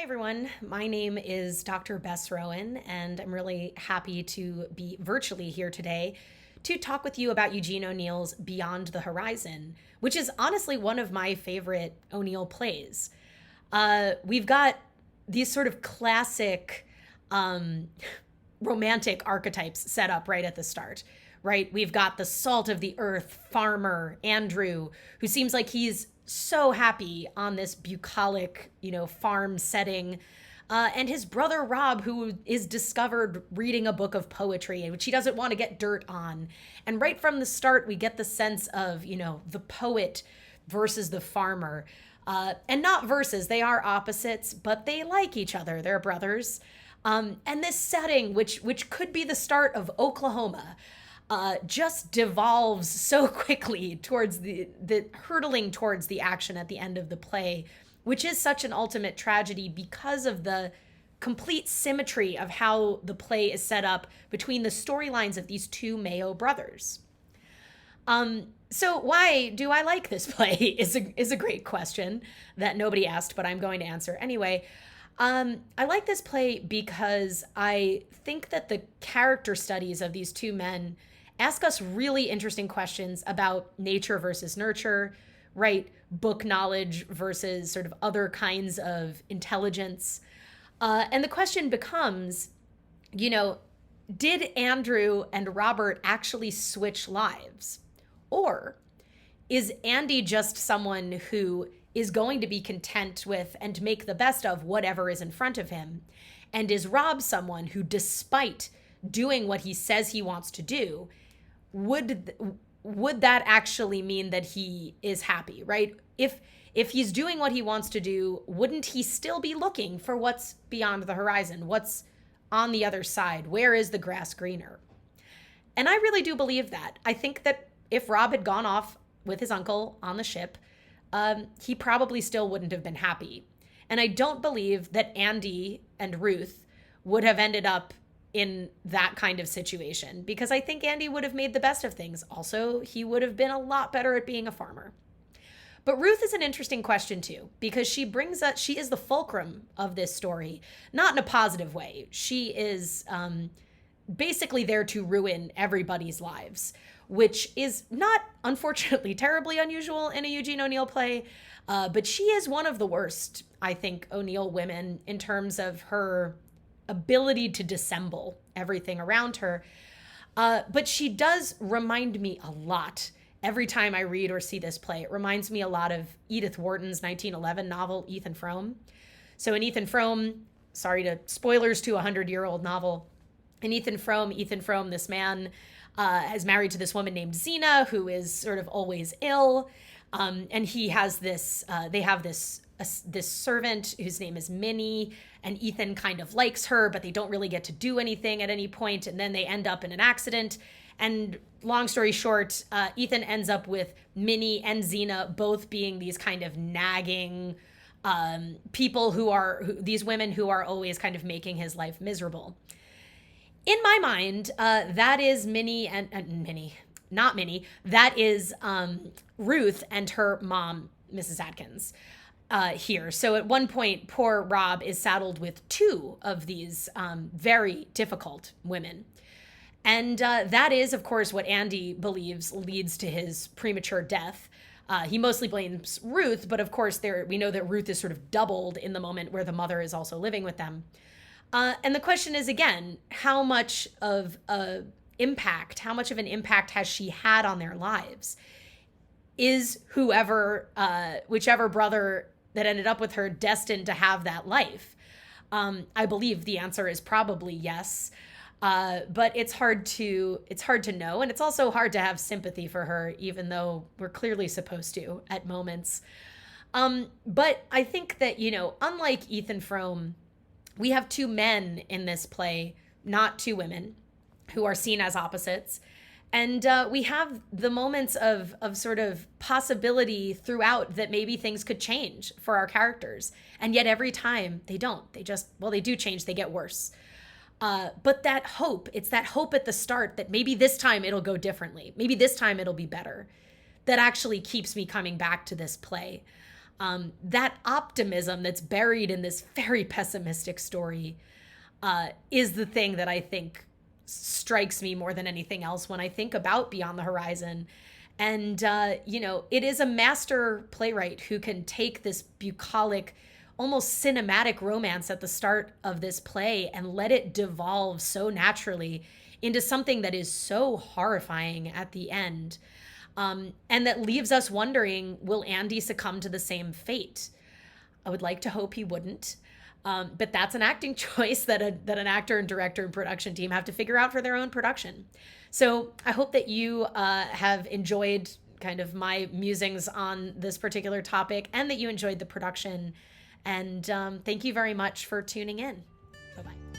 Hi, everyone. My name is Dr. Bess Rowen, and I'm really happy to be virtually here today to talk with you about Eugene O'Neill's Beyond the Horizon, which is honestly one of my favorite O'Neill plays. We've got these sort of classic um, romantic archetypes set up right at the start, right? We've got the salt of the earth farmer, Andrew, who seems like he's so happy on this bucolic, farm setting. And his brother Rob, who is discovered reading a book of poetry, which he doesn't want to get dirt on. And right from the start, we get the sense of, the poet versus the farmer. And not versus, they are opposites, but they like each other. They're brothers. And this setting, which could be the start of Oklahoma, just devolves so quickly towards the hurtling towards the action at the end of the play, which is such an ultimate tragedy because of the complete symmetry of how the play is set up between the storylines of these two Mayo brothers. So why do I like this play is a great question that nobody asked, but I'm going to answer anyway. I like this play because I think that the character studies of these two men ask us really interesting questions about nature versus nurture, right? Book knowledge versus sort of other kinds of intelligence. And the question becomes, did Andrew and Robert actually switch lives? Or is Andy just someone who is going to be content with and make the best of whatever is in front of him? And is Rob someone who, despite doing what he says he wants to do, would that actually mean that he is happy, right? If he's doing what he wants to do, wouldn't he still be looking for what's beyond the horizon? What's on the other side? Where is the grass greener? And I really do believe that. I think that if Rob had gone off with his uncle on the ship, he probably still wouldn't have been happy. And I don't believe that Andy and Ruth would have ended up in that kind of situation, because I think Andy would have made the best of things. Also, he would have been a lot better at being a farmer. But Ruth is an interesting question too, because she is the fulcrum of this story, not in a positive way. She is basically there to ruin everybody's lives, which is not, unfortunately, terribly unusual in a Eugene O'Neill play. But she is one of the worst, I think, O'Neill women in terms of her ability to dissemble everything around her. But she does remind me a lot every time I read or see this play. It reminds me a lot of Edith Wharton's 1911 novel, Ethan Frome. So in Ethan Frome, sorry to spoilers to a 100-year-old novel, in Ethan Frome, this man is married to this woman named Zena, who is sort of always ill. And he has they have this servant whose name is Minnie, and Ethan kind of likes her, but they don't really get to do anything at any point, and then they end up in an accident. And long story short, Ethan ends up with Minnie and Xena both being these kind of nagging people these women who are always kind of making his life miserable. In my mind, that is not Minnie, that is Ruth and her mom, Mrs. Atkins. Here. So at one point, poor Rob is saddled with two of these very difficult women. And that is, of course, what Andy believes leads to his premature death. He mostly blames Ruth, but of course, we know that Ruth is sort of doubled in the moment where the mother is also living with them. And the question is, again, how much of an impact has she had on their lives? Is whichever brother that ended up with her destined to have that life? I believe the answer is probably yes. But it's hard to know. And it's also hard to have sympathy for her, even though we're clearly supposed to at moments. But I think that, unlike Ethan Frome, we have two men in this play, not two women, who are seen as opposites. And we have the moments of sort of possibility throughout that maybe things could change for our characters. And yet every time they don't. They do change. They get worse. But it's that hope at the start that maybe this time it'll go differently. Maybe this time it'll be better. That actually keeps me coming back to this play. that optimism that's buried in this very pessimistic story is the thing that I think strikes me more than anything else when I think about Beyond the Horizon. And, it is a master playwright who can take this bucolic, almost cinematic romance at the start of this play and let it devolve so naturally into something that is so horrifying at the end. And that leaves us wondering, will Andy succumb to the same fate? I would like to hope he wouldn't. But that's an acting choice that an actor and director and production team have to figure out for their own production. So I hope that you have enjoyed kind of my musings on this particular topic and that you enjoyed the production. And thank you very much for tuning in. Bye-bye.